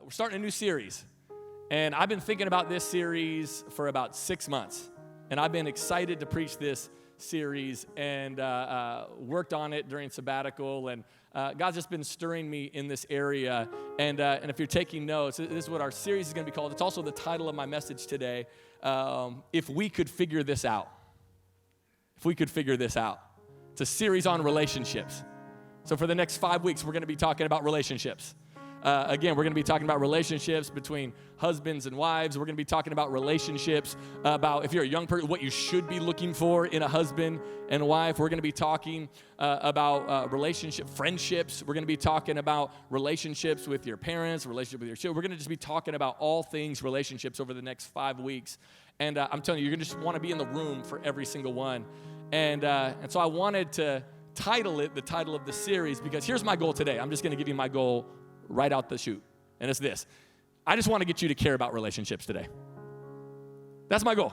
we're starting a new series. And I've been thinking about this series for about 6 months. And I've been excited to preach this series and worked on it during sabbatical. And God's just been stirring me in this area. And if you're taking notes, this is what our series is going to be called. It's also the title of my message today, If We Could Figure This Out. If we could figure this out. It's a series on relationships. So for the next 5 weeks, we're going to be talking about relationships. Again, we're going to be talking about relationships between husbands and wives. We're going to be talking about relationships, about if you're a young person, what you should be looking for in a husband and wife. We're going to be talking about friendships. We're going to be talking about relationships with your parents, relationship with your children. We're going to just be talking about all things relationships over the next 5 weeks. And I'm telling you, you're going to just want to be in the room for every single one. And so I wanted to title it the title of the series because here's my goal today. I'm just going to give you my goal right out the chute. And it's this. I just want to get you to care about relationships today. That's my goal.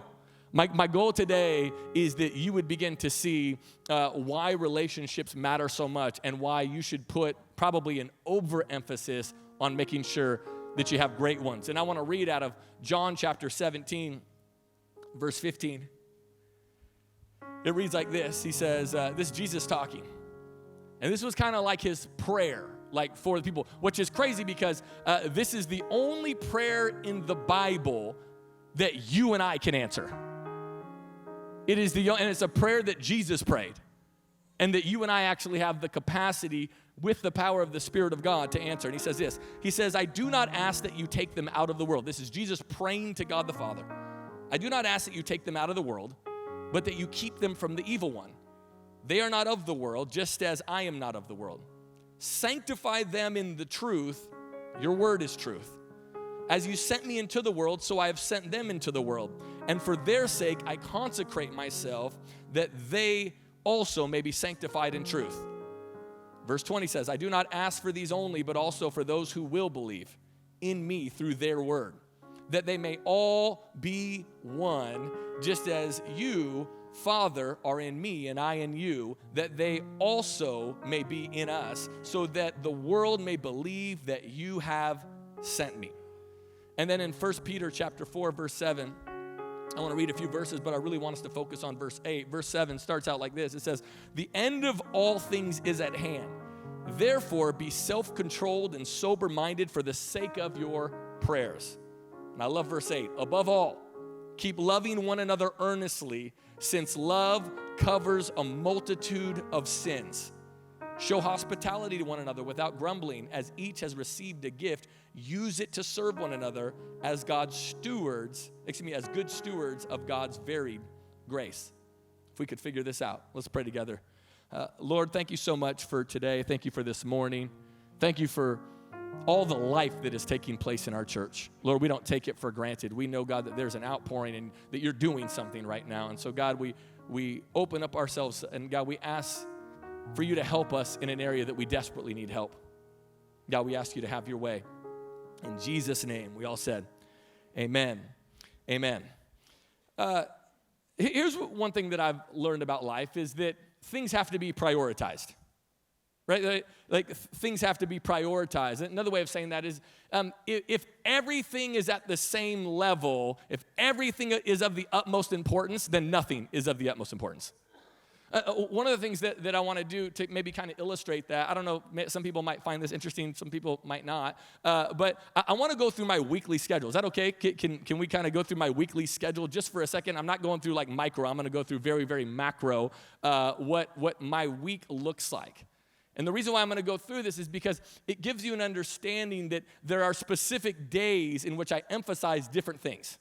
My goal today is that you would begin to see why relationships matter so much and why you should put probably an overemphasis on making sure that you have great ones. And I want to read out of John chapter 17, verse 15. It reads like this. He says, this is Jesus talking. And this was kind of like his prayer, like for the people, which is crazy because this is the only prayer in the Bible that you and I can answer. And it's a prayer that Jesus prayed, and that you and I actually have the capacity with the power of the Spirit of God to answer. And he says this. He says, I do not ask that you take them out of the world. This is Jesus praying to God the Father. I do not ask that you take them out of the world, but that you keep them from the evil one. They are not of the world, just as I am not of the world. Sanctify them in the truth. Your word is truth. As you sent me into the world, so I have sent them into the world. And for their sake, I consecrate myself, that they also may be sanctified in truth. Verse 20 says, I do not ask for these only, but also for those who will believe in me through their word, that they may all be one, just as you, Father, are in me and I in you, that they also may be in us, so that the world may believe that you have sent me. And then in 1 Peter chapter 4, verse 7, I want to read a few verses, but I really want us to focus on verse 8. Verse 7 starts out like this. It says, the end of all things is at hand. Therefore, be self-controlled and sober-minded for the sake of your prayers. And I love verse 8. Above all, keep loving one another earnestly, since love covers a multitude of sins. Show hospitality to one another without grumbling. As each has received a gift, use it to serve one another as good stewards of God's varied grace. If we could figure this out, let's pray together. Lord, thank you so much for today. Thank you for this morning. Thank you for all the life that is taking place in our church. Lord, we don't take it for granted. We know, God, that there's an outpouring and that you're doing something right now. And so, God, we open up ourselves, and God, we ask for you to help us in an area that we desperately need help. God, we ask you to have your way. In Jesus' name, we all said, amen. Amen. Here's one thing that I've learned about life is that things have to be prioritized. Right? Like things have to be prioritized. Another way of saying that is if everything is at the same level, if everything is of the utmost importance, then nothing is of the utmost importance. One of the things that I want to do to maybe kind of illustrate that, I don't know, some people might find this interesting, some people might not, but I want to go through my weekly schedule. Is that okay? Can we kind of go through my weekly schedule just for a second? I'm not going through like micro. I'm going to go through very, very macro, what my week looks like. And the reason why I'm going to go through this is because it gives you an understanding that there are specific days in which I emphasize different things,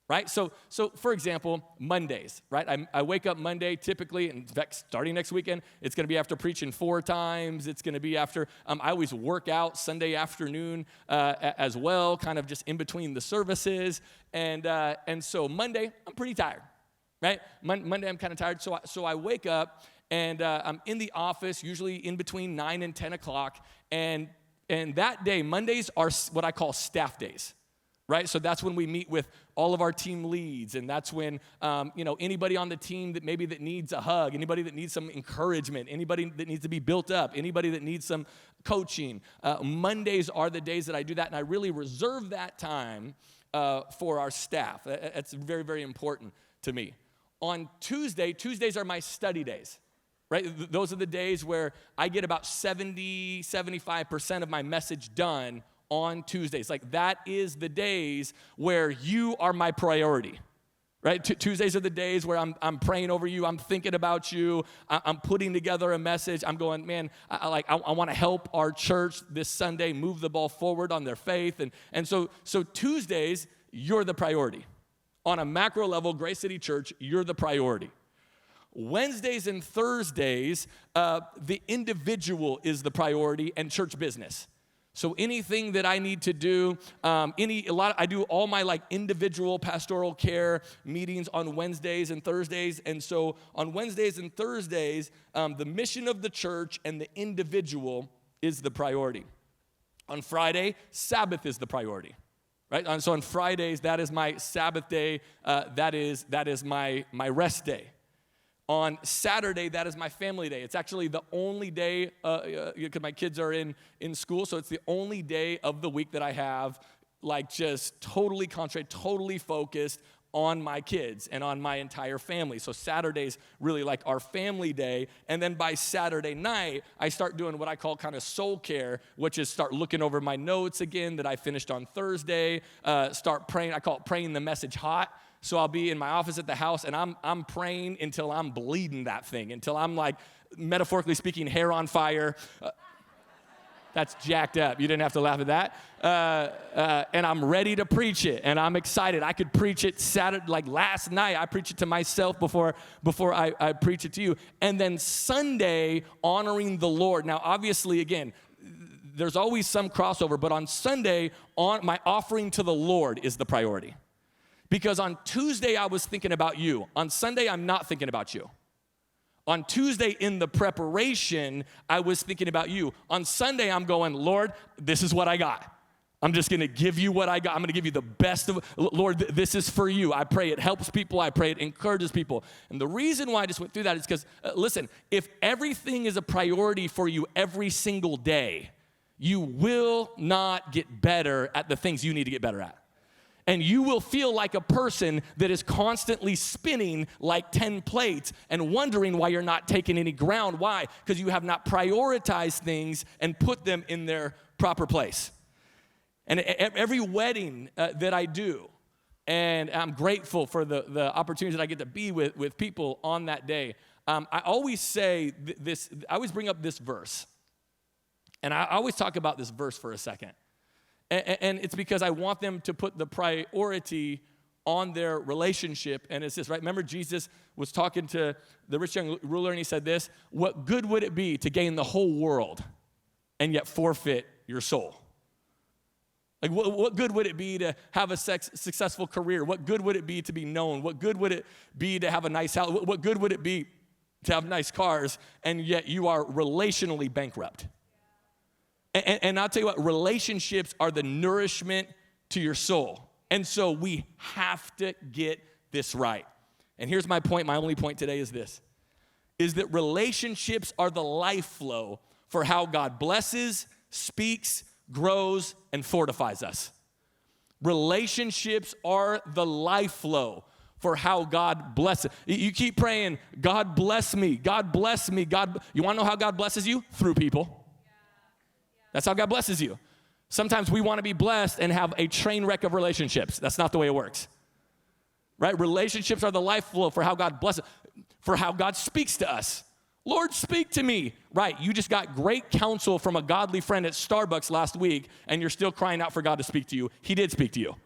right? So for example, Mondays, right? I wake up Monday typically, in fact, starting next weekend, it's going to be after preaching 4 times. It's going to be after, I always work out Sunday afternoon as well, kind of just in between the services. And so Monday, I'm pretty tired, right? Monday, I'm kind of tired. So I wake up, and I'm in the office, usually in between 9 and 10 o'clock. And that day, Mondays are what I call staff days, right? So that's when we meet with all of our team leads, and that's when, anybody on the team that needs a hug, anybody that needs some encouragement, anybody that needs to be built up, anybody that needs some coaching. Mondays are the days that I do that, and I really reserve that time for our staff. That's very, very important to me. On Tuesdays are my study days, right? Those are the days where I get about 75% of my message done on Tuesdays. Like, that is the days where you are my priority, right? Tuesdays are the days where I'm praying over you, I'm thinking about you, I'm putting together a message. I'm going, man, I want to help our church this Sunday move the ball forward on their faith. And so Tuesdays, you're the priority. On a macro level, Grace City Church, you're the priority. Wednesdays and Thursdays, the individual is the priority and church business. So anything that I need to do, I do all my individual pastoral care meetings on Wednesdays and Thursdays. And so on Wednesdays and Thursdays, the mission of the church and the individual is the priority. On Friday, Sabbath is the priority, right? And so on Fridays, that is my Sabbath day. That is my rest day. On Saturday, that is my family day. It's actually the only day, because my kids are in school, so it's the only day of the week that I have, just totally concentrated, totally focused on my kids and on my entire family. So Saturday's really our family day, and then by Saturday night, I start doing what I call kind of soul care, which is start looking over my notes again that I finished on Thursday, start praying. I call it praying the message hot. So I'll be in my office at the house, and I'm praying until I'm bleeding that thing, until I'm metaphorically speaking, hair on fire. That's jacked up. You didn't have to laugh at that. And I'm ready to preach it, and I'm excited. I could preach it Saturday, last night. I preached it to myself before I preach it to you. And then Sunday, honoring the Lord. Now, obviously, again, there's always some crossover, but on Sunday, my offering to the Lord is the priority. Because on Tuesday, I was thinking about you. On Sunday, I'm not thinking about you. On Tuesday, in the preparation, I was thinking about you. On Sunday, I'm going, Lord, this is what I got. I'm just going to give you what I got. I'm going to give you the best of, Lord, this is for you. I pray it helps people. I pray it encourages people. And the reason why I just went through that is because, listen, if everything is a priority for you every single day, you will not get better at the things you need to get better at. And you will feel like a person that is constantly spinning 10 plates and wondering why you're not taking any ground. Why? Because you have not prioritized things and put them in their proper place. And every wedding that I do, and I'm grateful for the opportunities that I get to be with people on that day, I always say this, I always bring up this verse. And I always talk about this verse for a second. And it's because I want them to put the priority on their relationship. And it's this, right? Remember, Jesus was talking to the rich young ruler, and he said this: what good would it be to gain the whole world and yet forfeit your soul? What good would it be to have a successful career? What good would it be to be known? What good would it be to have a nice house? What good would it be to have nice cars, and yet you are relationally bankrupt? And I'll tell you what, relationships are the nourishment to your soul. And so we have to get this right. And here's my point, my only point today is this, is that relationships are the life flow for how God blesses, speaks, grows, and fortifies us. Relationships are the life flow for how God blesses. You keep praying, God bless me, God bless me, God. You want to know how God blesses you? Through people. That's how God blesses you. Sometimes we want to be blessed and have a train wreck of relationships. That's not the way it works, right? Relationships are the life flow for how God blesses, for how God speaks to us. Lord, speak to me. Right, you just got great counsel from a godly friend at Starbucks last week, and you're still crying out for God to speak to you. He did speak to you.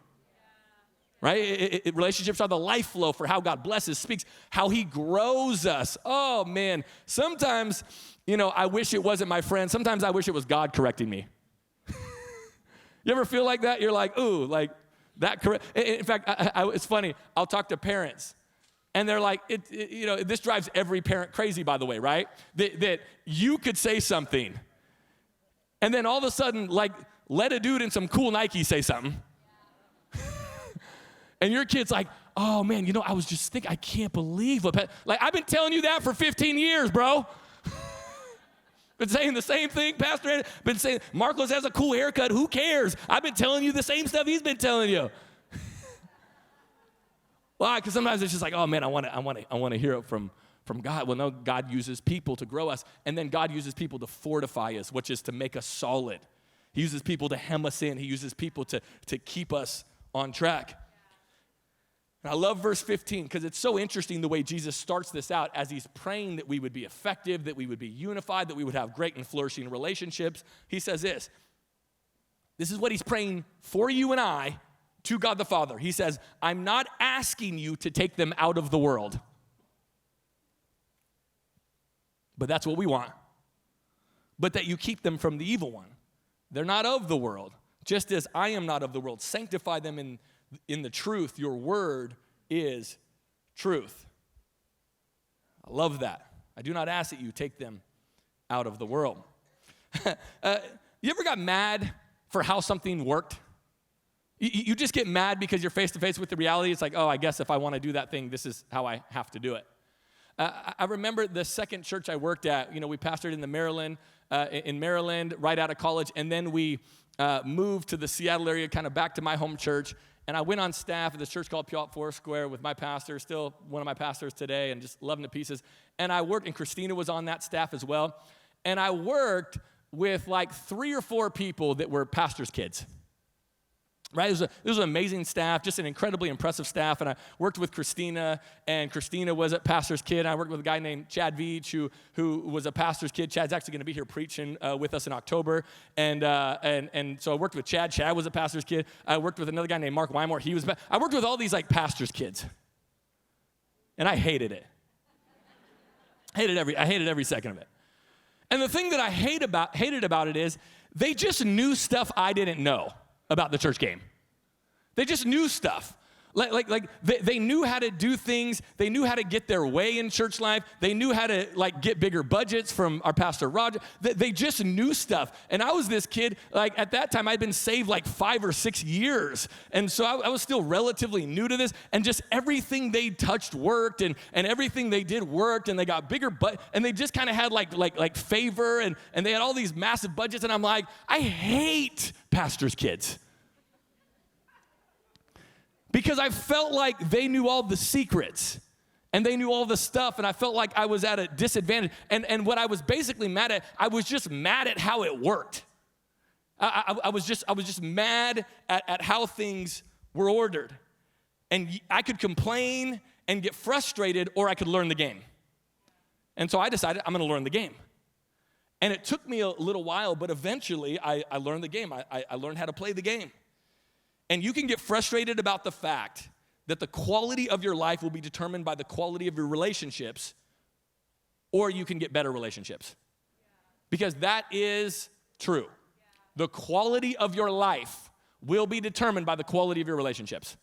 Right? Relationships are the life flow for how God blesses, speaks, how he grows us. Oh, man. Sometimes, I wish it wasn't my friend. Sometimes I wish it was God correcting me. You ever feel like that? You're like, ooh, that correct. In fact, it's funny. I'll talk to parents, and they're like, this drives every parent crazy, by the way, right? That you could say something, and then all of a sudden, let a dude in some cool Nike say something. And your kid's like, oh man, I was just thinking, I can't believe what, like I've been telling you that for 15 years, bro. Been saying the same thing, Pastor Ed. Been saying, Marcos has a cool haircut, who cares? I've been telling you the same stuff he's been telling you. Why? Because sometimes it's just like, oh man, I want to hear it from God. Well, no, God uses people to grow us, and then God uses people to fortify us, which is to make us solid. He uses people to hem us in. He uses people to keep us on track. And I love verse 15 because it's so interesting the way Jesus starts this out as he's praying that we would be effective, that we would be unified, that we would have great and flourishing relationships. He says this. This is what he's praying for you and I to God the Father. He says, I'm not asking you to take them out of the world. But that's what we want. But that you keep them from the evil one. They're not of the world, just as I am not of the world. Sanctify them in the truth. Your word is truth. I love that. I do not ask that you take them out of the world. You ever got mad for how something worked? You just get mad because you're face to face with the reality. It's like, oh, I guess if I want to do that thing, this is how I have to do it. I remember the second church I worked at. We pastored in Maryland right out of college, and then we moved to the Seattle area, kind of back to my home church. And I went on staff at this church called Puyallup Foursquare with my pastor, still one of my pastors today, and just loving to pieces. And I worked, and Christina was on that staff as well. And I worked with like 3 or 4 people that were pastors' kids. Right? It was an amazing staff, just an incredibly impressive staff. And I worked with Christina, and Christina was a pastor's kid. And I worked with a guy named Chad Veach, who was a pastor's kid. Chad's actually going to be here preaching with us in October. And so I worked with Chad. Chad was a pastor's kid. I worked with another guy named Mark Wymore. I worked with all these like pastor's kids. And I hated it. I hated every second of it. And the thing that I hated about it is they just knew stuff I didn't know about the church game. They just knew stuff. Like they knew how to do things. They knew how to get their way in church life. They knew how to get bigger budgets from our pastor Roger. They just knew stuff. And I was this kid, at that time I'd been saved 5 or 6 years. And so I was still relatively new to this, and just everything they touched worked, and everything they did worked, and they got bigger and they just kind of had like favor, and they had all these massive budgets, and I'm like, I hate pastors' kids. Because I felt like they knew all the secrets and they knew all the stuff, and I felt like I was at a disadvantage. And what I was basically mad at, I was just mad at how it worked. I was just mad at how things were ordered. And I could complain and get frustrated, or I could learn the game. And so I decided I'm going to learn the game. And it took me a little while, but eventually I learned the game. I learned how to play the game. And you can get frustrated about the fact that the quality of your life will be determined by the quality of your relationships, or you can get better relationships. Because that is true. The quality of your life will be determined by the quality of your relationships.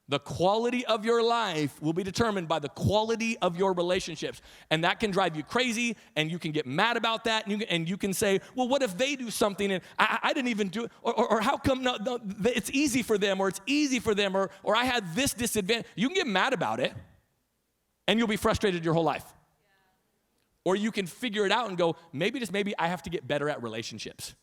The quality of your life will be determined by the quality of your relationships. And that can drive you crazy, and you can get mad about that, and you can say, well, what if they do something and I didn't even do it? Or how come no, it's easy for them, or it's easy for them, or I had this disadvantage. You can get mad about it, and you'll be frustrated your whole life. Or you can figure it out and go, maybe I have to get better at relationships.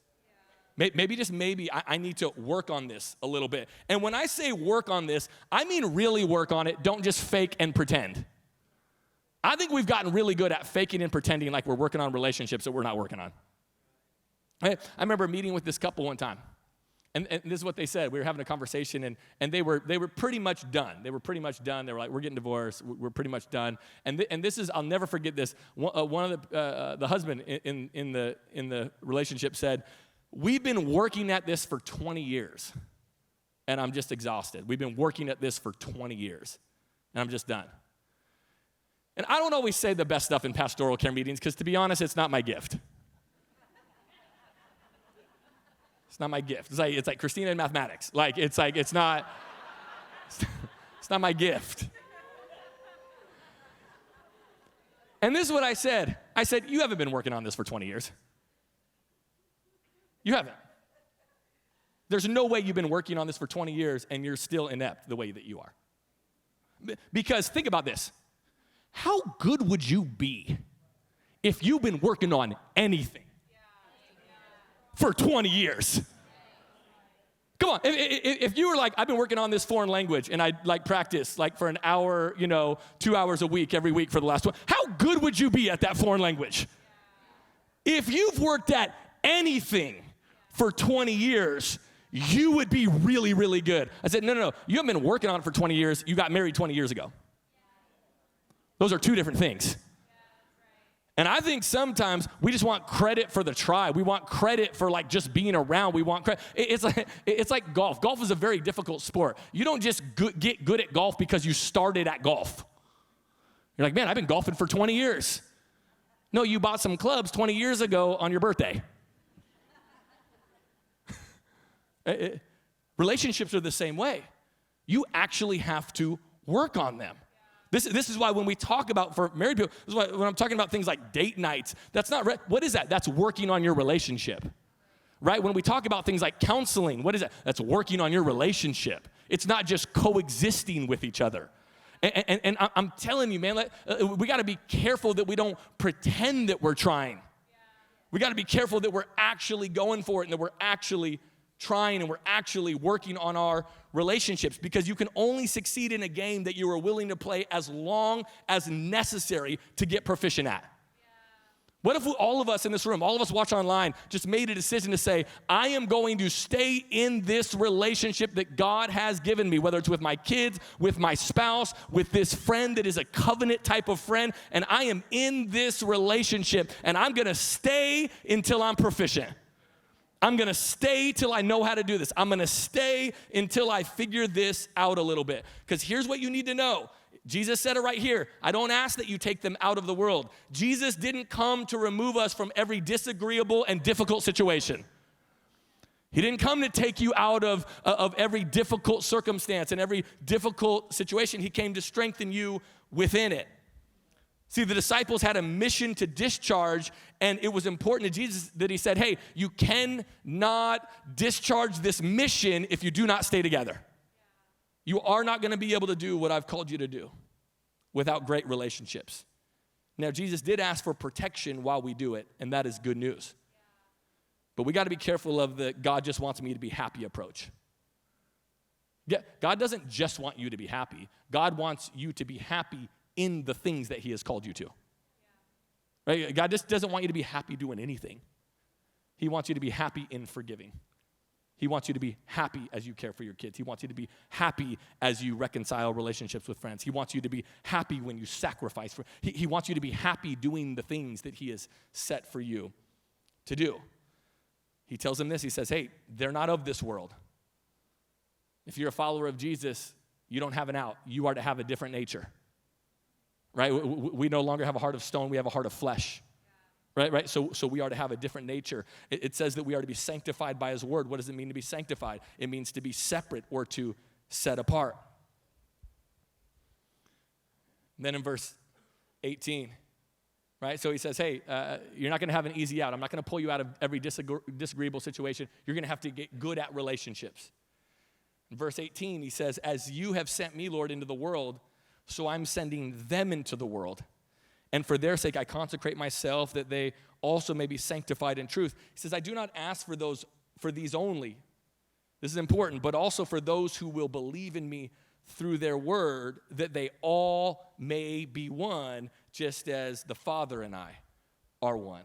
Maybe I need to work on this a little bit. And when I say work on this, I mean really work on it. Don't just fake and pretend. I think we've gotten really good at faking and pretending like we're working on relationships that we're not working on. I remember meeting with this couple one time. And this is what they said. We were having a conversation, and they were pretty much done. They were pretty much done. They were like, we're getting divorced. We're pretty much done. And this is, I'll never forget this. One of the husband in the relationship said, we've been working at this for 20 years, and I'm just exhausted. We've been working at this for 20 years, and I'm just done. And I don't always say the best stuff in pastoral care meetings because, to be honest, it's not my gift. It's not my gift. It's like Christina in mathematics. It's not my gift. And this is what I said. I said, you haven't been working on this for 20 years. You haven't. there's no way you've been working on this for 20 years and you're still inept the way that you are. Because think about this. How good would you be if you've been working on anything for 20 years? Come on, if you were like, I've been working on this foreign language and I like practice like for an hour, 2 hours a week, every week for the last one, how good would you be at that foreign language? If you've worked at anything for 20 years, you would be really, really good. I said, no. You haven't been working on it for 20 years. You got married 20 years ago. Those are two different things. And I think sometimes we just want credit for the try. We want credit for like just being around. We want credit. It's like golf. Golf is a very difficult sport. You don't just get good at golf because you started at golf. You're like, man, I've been golfing for 20 years. No, you bought some clubs 20 years ago on your birthday. Relationships are the same way. You actually have to work on them. This is why when we talk about, for married people, this is why when I'm talking about things like date nights, that's not, what is that? That's working on your relationship, right? When we talk about things like counseling, what is that? That's working on your relationship. It's not just coexisting with each other. And I'm telling you, man, we got to be careful that we don't pretend that we're trying. We got to be careful that we're actually going for it and that we're actually trying and we're actually working on our relationships, because you can only succeed in a game that you are willing to play as long as necessary to get proficient at. What if all of us in this room, all of us watch online, just made a decision to say, I am going to stay in this relationship that God has given me, whether it's with my kids, with my spouse, with this friend that is a covenant type of friend, and I am in this relationship, and I'm going to stay until I'm proficient. I'm going to stay till I know how to do this. I'm going to stay until I figure this out a little bit. Because here's what you need to know. Jesus said it right here. I don't ask that you take them out of the world. Jesus didn't come to remove us from every disagreeable and difficult situation. He didn't come to take you out of every difficult circumstance and every difficult situation. He came to strengthen you within it. See, the disciples had a mission to discharge, and it was important to Jesus that he said, hey, you cannot discharge this mission if you do not stay together. You are not going to be able to do what I've called you to do without great relationships. Now, Jesus did ask for protection while we do it, and that is good news. But we got to be careful of the God just wants me to be happy approach. Yeah, God doesn't just want you to be happy. God wants you to be happy in the things that he has called you to. Right? God just doesn't want you to be happy doing anything. He wants you to be happy in forgiving. He wants you to be happy as you care for your kids. He wants you to be happy as you reconcile relationships with friends. He wants you to be happy when you sacrifice. He wants you to be happy doing the things that he has set for you to do. He tells them this. He says, hey, they're not of this world. If you're a follower of Jesus, you don't have an out. You are to have a different nature. Right? We no longer have a heart of stone. We have a heart of flesh. Right? So we are to have a different nature. It says that we are to be sanctified by his word. What does it mean to be sanctified? It means to be separate or to set apart. And then in verse 18, right? So he says, hey, you're not going to have an easy out. I'm not going to pull you out of every disagreeable situation. You're going to have to get good at relationships. In verse 18, he says, as you have sent me, Lord, into the world, so I'm sending them into the world. And for their sake, I consecrate myself that they also may be sanctified in truth. He says, I do not ask for these only. This is important, but also for those who will believe in me through their word, that they all may be one, just as the Father and I are one.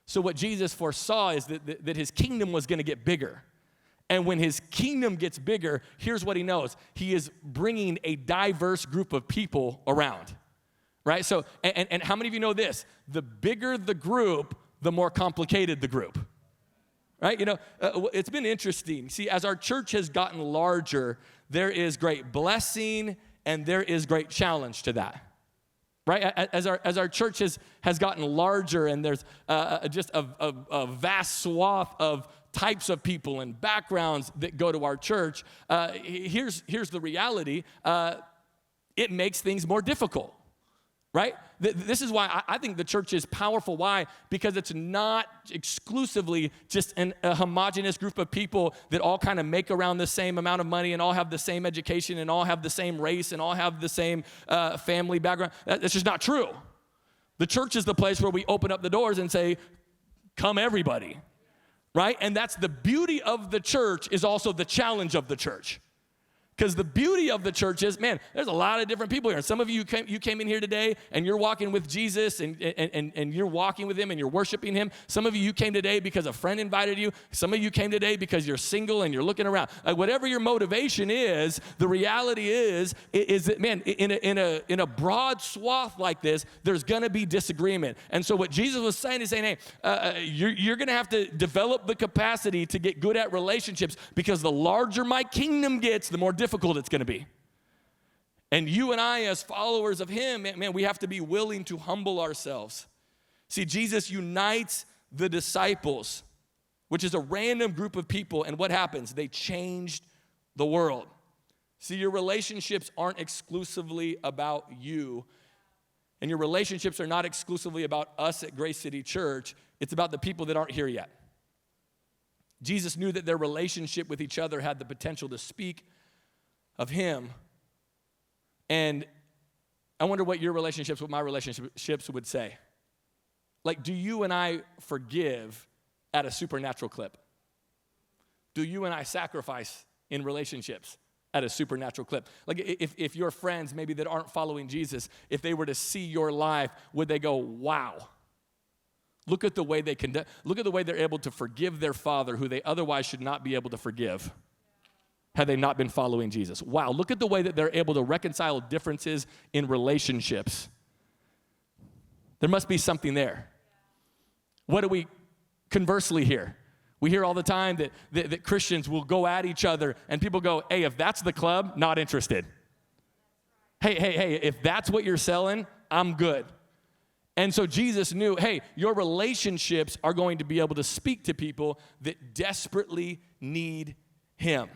So what Jesus foresaw is that his kingdom was going to get bigger. And when his kingdom gets bigger, here's what he knows. He is bringing a diverse group of people around, right? So, and how many of you know this? The bigger the group, the more complicated the group, right? It's been interesting. See, as our church has gotten larger, there is great blessing and there is great challenge to that, right? As our church has gotten larger and there's just a vast swath of types of people and backgrounds that go to our church, here's the reality. It makes things more difficult. right? This is why I think the church is powerful. Why? Because it's not exclusively just a homogenous group of people that all kind of make around the same amount of money and all have the same education and all have the same race and all have the same family background. That's just not true. The church is the place where we open up the doors and say, come everybody, right? And that's the beauty of the church, is also the challenge of the church. Because the beauty of the church is, man, there's a lot of different people here. And some of you came in here today and you're walking with Jesus and you're walking with him and you're worshiping him. Some of you came today because a friend invited you. Some of you came today because you're single and you're looking around. Like, whatever your motivation is, the reality is that, man, in a broad swath like this, there's going to be disagreement. And so what Jesus was saying is saying, hey, you're going to have to develop the capacity to get good at relationships, because the larger my kingdom gets, the more difficult it's going to be. And you and I, as followers of him, man, we have to be willing to humble ourselves. See, Jesus unites the disciples, which is a random group of people, and what happens? They changed the world. See, your relationships aren't exclusively about you, and your relationships are not exclusively about us at Grace City Church. It's about the people that aren't here yet. Jesus knew that their relationship with each other had the potential to speak of him. And I wonder what your relationships with my relationships would say. Like, do you and I forgive at a supernatural clip? Do you and I sacrifice in relationships at a supernatural clip? Like, if your friends maybe that aren't following Jesus, if they were to see your life, would they go, wow, look at the way they conduct, look at the way they're able to forgive their father who they otherwise should not be able to forgive had they not been following Jesus. Wow, look at the way that they're able to reconcile differences in relationships. There must be something there. What do we conversely hear? We hear all the time that Christians will go at each other, and people go, hey, if that's the club, not interested. Hey, if that's what you're selling, I'm good. And so Jesus knew, hey, your relationships are going to be able to speak to people that desperately need him.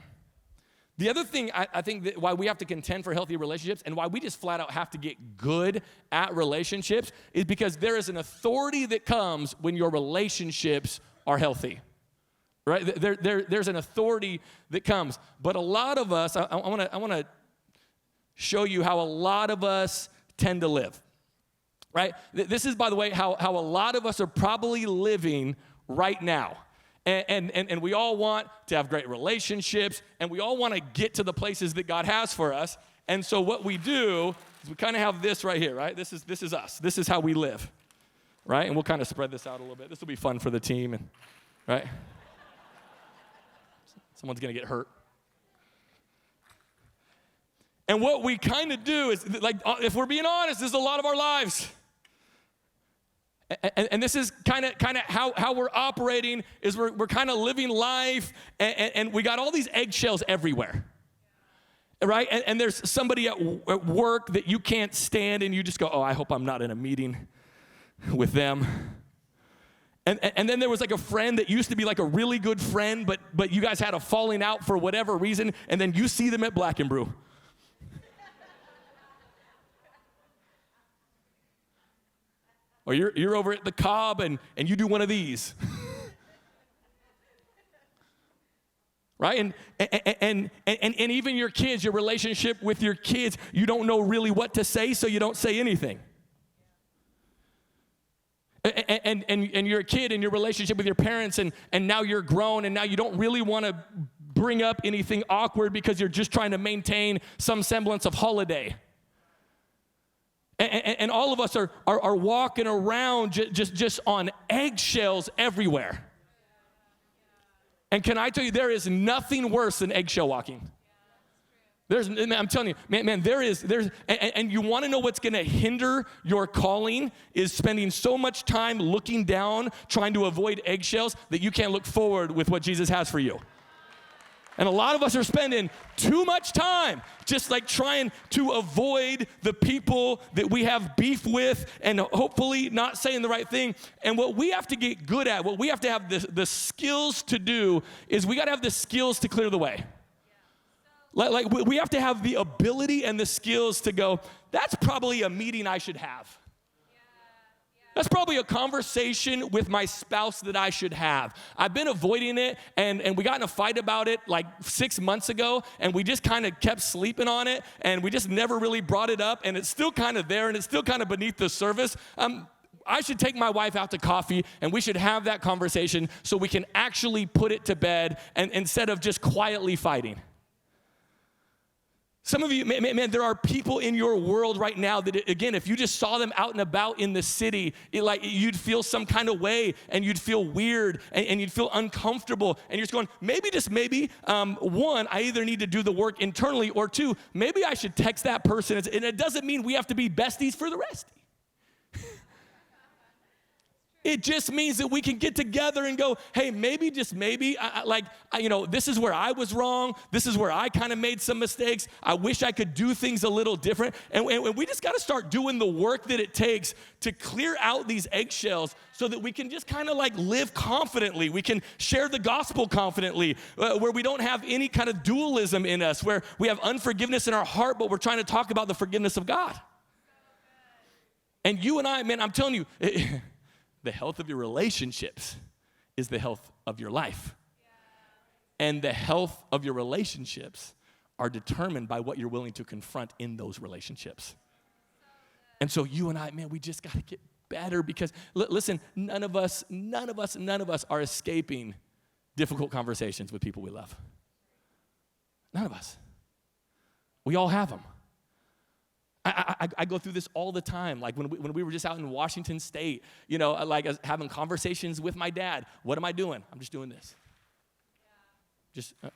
The other thing I think that why we have to contend for healthy relationships and why we just flat out have to get good at relationships is because there is an authority that comes when your relationships are healthy, right? There's an authority that comes. But a lot of us, I want to show you how a lot of us tend to live, right? This is, by the way, how a lot of us are probably living right now. And we all want to have great relationships, and we all want to get to the places that God has for us. And so what we do is we kind of have this right here, right? This is us. This is how we live, right? And we'll kind of spread this out a little bit. This will be fun for the team, and right? Someone's going to get hurt. And what we kind of do is, like, if we're being honest, this is a lot of our lives. And this is kind of how we're operating, is we're kind of living life, and we got all these eggshells everywhere, right? And there's somebody at work that you can't stand, and you just go, oh, I hope I'm not in a meeting with them. And then there was like a friend that used to be like a really good friend, but you guys had a falling out for whatever reason, and then you see them at Black and Brew. Or you're over at the Cobb and you do one of these. Right? And even your kids, your relationship with your kids, you don't know really what to say, so you don't say anything. And you're a kid in your relationship with your parents, and now you're grown, and now you don't really want to bring up anything awkward because you're just trying to maintain some semblance of holiday. And all of us are walking around just on eggshells everywhere. And can I tell you, there is nothing worse than eggshell walking. I'm telling you, man, there's, and you want to know what's going to hinder your calling is spending so much time looking down, trying to avoid eggshells, that you can't look forward with what Jesus has for you. And a lot of us are spending too much time just like trying to avoid the people that we have beef with and hopefully not saying the right thing. And what we have to get good at, what we have to have the skills to do is we got to have the skills to clear the way. Like we have to have the ability and the skills to go, that's probably a meeting I should have. That's probably a conversation with my spouse that I should have. I've been avoiding it, and we got in a fight about it like 6 months ago, and we just kind of kept sleeping on it, and we just never really brought it up, and it's still kind of there, and it's still kind of beneath the surface. I should take my wife out to coffee, and we should have that conversation so we can actually put it to bed and instead of just quietly fighting. Some of you, man, there are people in your world right now that, again, if you just saw them out and about in the city, you'd feel some kind of way, and you'd feel weird, and you'd feel uncomfortable, and you're just going, maybe, just maybe, one, I either need to do the work internally, or two, maybe I should text that person, and it doesn't mean we have to be besties for the rest. It just means that we can get together and go, hey, maybe, just maybe, this is where I was wrong. This is where I kind of made some mistakes. I wish I could do things a little different. And we just got to start doing the work that it takes to clear out these eggshells so that we can just kind of live confidently. We can share the gospel confidently, where we don't have any kind of dualism in us, where we have unforgiveness in our heart, but we're trying to talk about the forgiveness of God. And you and I, man, I'm telling you, the health of your relationships is the health of your life. And the health of your relationships are determined by what you're willing to confront in those relationships. And so you and I, man, we just got to get better because, listen, none of us are escaping difficult conversations with people we love. None of us. We all have them. I go through this all the time. Like when we were just out in Washington State, having conversations with my dad. What am I doing? I'm just doing this. Yeah.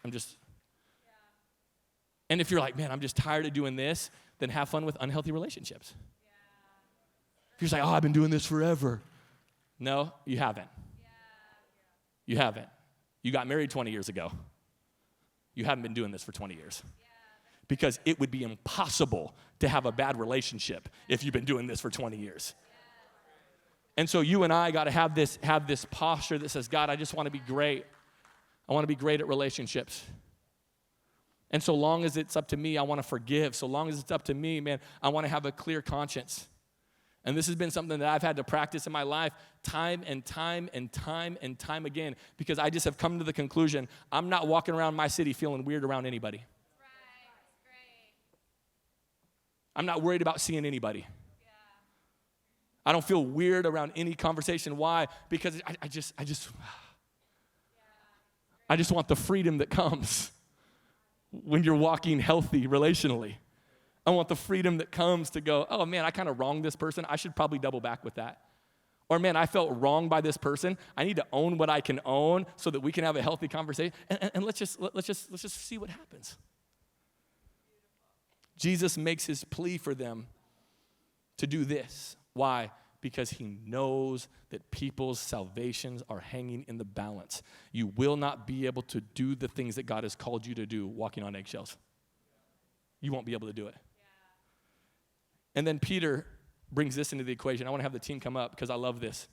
And if you're like, man, I'm just tired of doing this, then have fun with unhealthy relationships. Yeah. If you're just like, oh, I've been doing this forever. No, you haven't. Yeah. You haven't. You got married 20 years ago. You haven't been doing this for 20 years. Because it would be impossible to have a bad relationship if you've been doing this for 20 years. And so you and I got to have this posture that says, God, I just want to be great. I want to be great at relationships. And so long as it's up to me, I want to forgive. So long as it's up to me, man, I want to have a clear conscience. And this has been something that I've had to practice in my life time and time and time and time again, because I just have come to the conclusion, I'm not walking around my city feeling weird around anybody. I'm not worried about seeing anybody. Yeah. I don't feel weird around any conversation. Why? Because I just want the freedom that comes when you're walking healthy relationally. I want the freedom that comes to go, oh man, I kind of wronged this person. I should probably double back with that. Or man, I felt wronged by this person. I need to own what I can own so that we can have a healthy conversation. And let's just see what happens. Jesus makes his plea for them to do this. Why? Because he knows that people's salvations are hanging in the balance. You will not be able to do the things that God has called you to do walking on eggshells. You won't be able to do it. Yeah. And then Peter brings this into the equation. I want to have the team come up because I love this.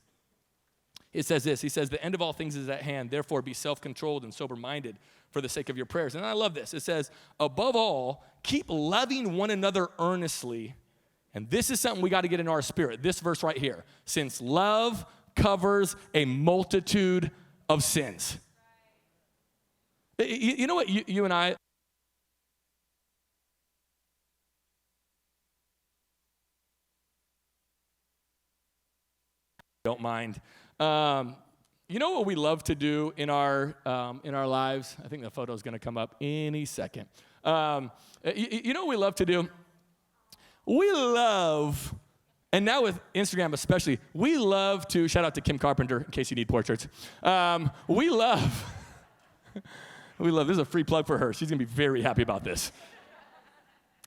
It says this. He says, the end of all things is at hand. Therefore, be self-controlled and sober-minded for the sake of your prayers. And I love this. It says, above all, keep loving one another earnestly. And this is something we got to get in our spirit. This verse right here. Since love covers a multitude of sins. You know what you and I... Don't mind. You know what we love to do in our lives? I think the photo is going to come up any second. You know what we love to do? We love, and now with Instagram especially, we love to, shout out to Kim Carpenter in case you need portraits. We love, this is a free plug for her. She's going to be very happy about this.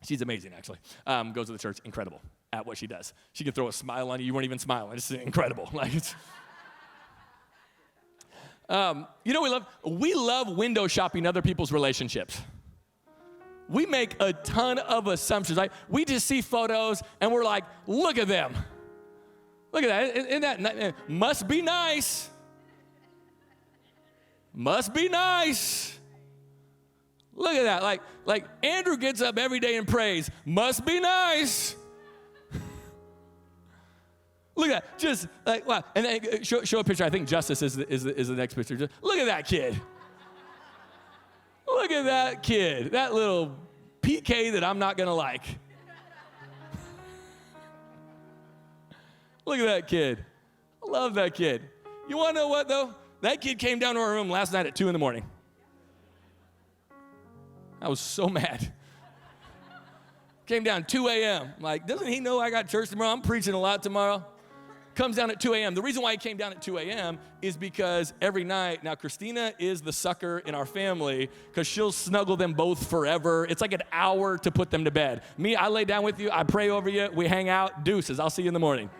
She's amazing, actually. Goes to the church, incredible at what she does. She can throw a smile on you. You weren't even smiling. It's incredible. You know, we love window shopping other people's relationships. We make a ton of assumptions. We just see photos and we're like, look at them. Look at that. Isn't that must be nice. Must be nice. Look at that. Like Andrew gets up every day and prays. Must be nice. Look at that. Just like, wow. And then show a picture. I think Justice is the next picture. Just look at that kid. Look at that kid. That little PK that I'm not going to like. Look at that kid. I love that kid. You want to know what, though? That kid came down to our room last night at 2 a.m. I was so mad. Came down 2 a.m. Like, doesn't he know I got church tomorrow? I'm preaching a lot tomorrow. Comes down at 2 a.m. The reason why he came down at 2 a.m. is because every night, now Christina is the sucker in our family because she'll snuggle them both forever. It's like an hour to put them to bed. Me, I lay down with you, I pray over you, we hang out, deuces, I'll see you in the morning.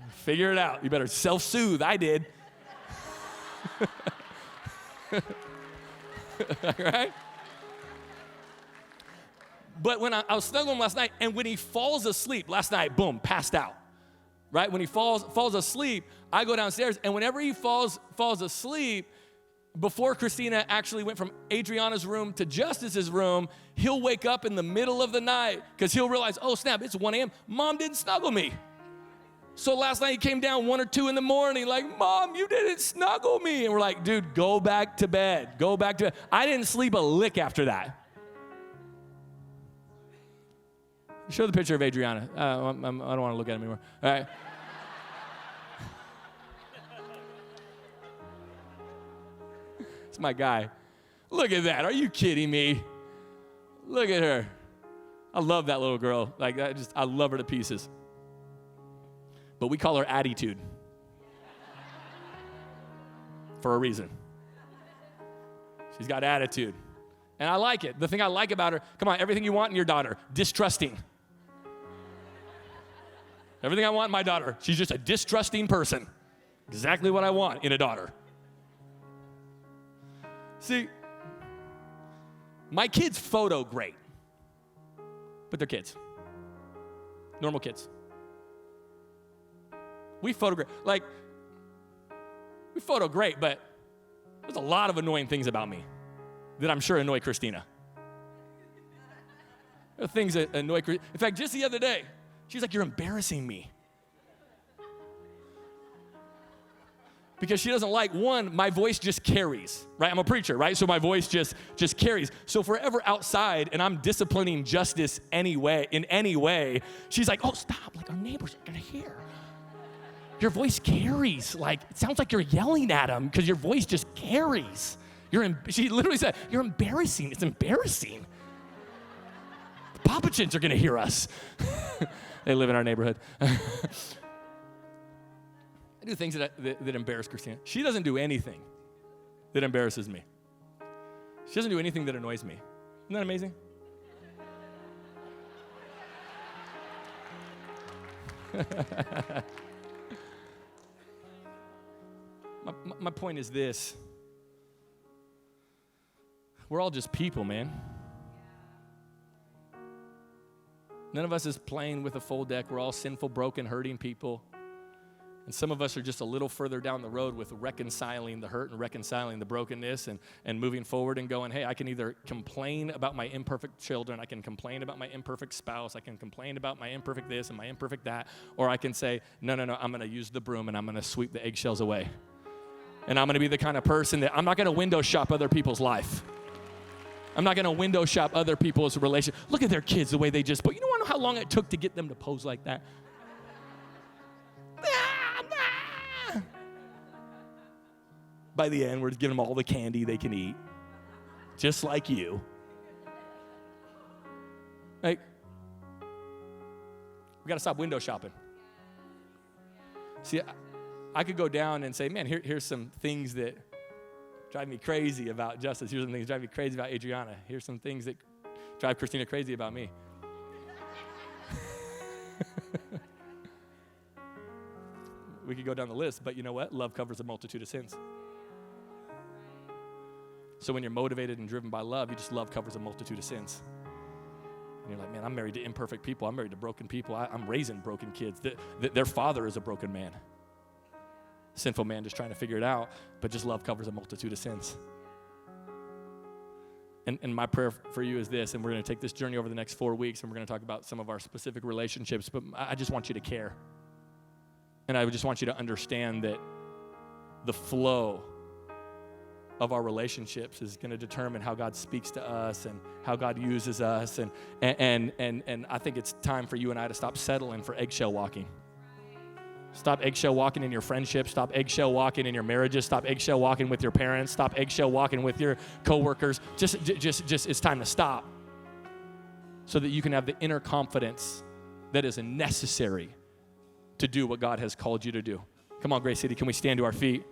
Figure it out. You better self-soothe. I did. Right? But when I was snuggling him last night, and when he falls asleep, last night, boom, passed out. Right? When he falls asleep, I go downstairs, and whenever he falls asleep, before Christina actually went from Adriana's room to Justice's room, he'll wake up in the middle of the night because he'll realize, oh, snap, it's 1 a.m. Mom didn't snuggle me. So last night he came down 1 or 2 in the morning like, Mom, you didn't snuggle me. And we're like, dude, go back to bed. Go back to bed. I didn't sleep a lick after that. Show the picture of Adriana. I don't want to look at him anymore. All right. It's my guy. Look at that. Are you kidding me? Look at her. I love that little girl. Like, I love her to pieces. But we call her Attitude for a reason. She's got attitude. And I like it. The thing I like about her, come on, everything you want in your daughter, distrusting. Everything I want in my daughter, she's just a distrusting person. Exactly what I want in a daughter. See, my kids photo great, but they're kids. Normal kids. We photo great, but there's a lot of annoying things about me that I'm sure annoy Christina. There are things that annoy Christina. In fact, just the other day, she's like, you're embarrassing me. Because she doesn't like, one, my voice just carries, right? I'm a preacher, right? So my voice just carries. So if we're ever outside and I'm disciplining Justice in any way, she's like, oh, stop, like our neighbors are gonna hear. Your voice carries. Like, it sounds like you're yelling at him because your voice just carries. She literally said, you're embarrassing. It's embarrassing. The Papachins are going to hear us. They live in our neighborhood. I do things that embarrass Christina. She doesn't do anything that embarrasses me. She doesn't do anything that annoys me. Isn't that amazing? My point is this. We're all just people, man. None of us is playing with a full deck. We're all sinful, broken, hurting people. And some of us are just a little further down the road with reconciling the hurt and reconciling the brokenness and moving forward and going, hey, I can either complain about my imperfect children, I can complain about my imperfect spouse, I can complain about my imperfect this and my imperfect that, or I can say, no, I'm going to use the broom and I'm going to sweep the eggshells away. And I'm going to be the kind of person that I'm not going to window shop other people's life. I'm not going to window shop other people's relationship. Look at their kids, the way they just pose. You don't want to know how long it took to get them to pose like that? By the end, we're just giving them all the candy they can eat, just like you. Like, we got to stop window shopping. See, I could go down and say, man, here's some things that drive me crazy about Justice. Here's some things that drive me crazy about Adriana. Here's some things that drive Christina crazy about me. We could go down the list, but you know what? Love covers a multitude of sins. So when you're motivated and driven by love, you just love covers a multitude of sins. And you're like, man, I'm married to imperfect people. I'm married to broken people. I'm raising broken kids. Their father is a broken man. Sinful man just trying to figure it out, but just love covers a multitude of sins. And my prayer for you is this, and we're going to take this journey over the next 4 weeks, and we're going to talk about some of our specific relationships, but I just want you to care. And I just want you to understand that the flow of our relationships is going to determine how God speaks to us and how God uses us. And I think it's time for you and I to stop settling for eggshell walking. Stop eggshell walking in your friendships. Stop eggshell walking in your marriages. Stop eggshell walking with your parents. Stop eggshell walking with your coworkers. Just it's time to stop so that you can have the inner confidence that is necessary to do what God has called you to do. Come on, Grace City, can we stand to our feet?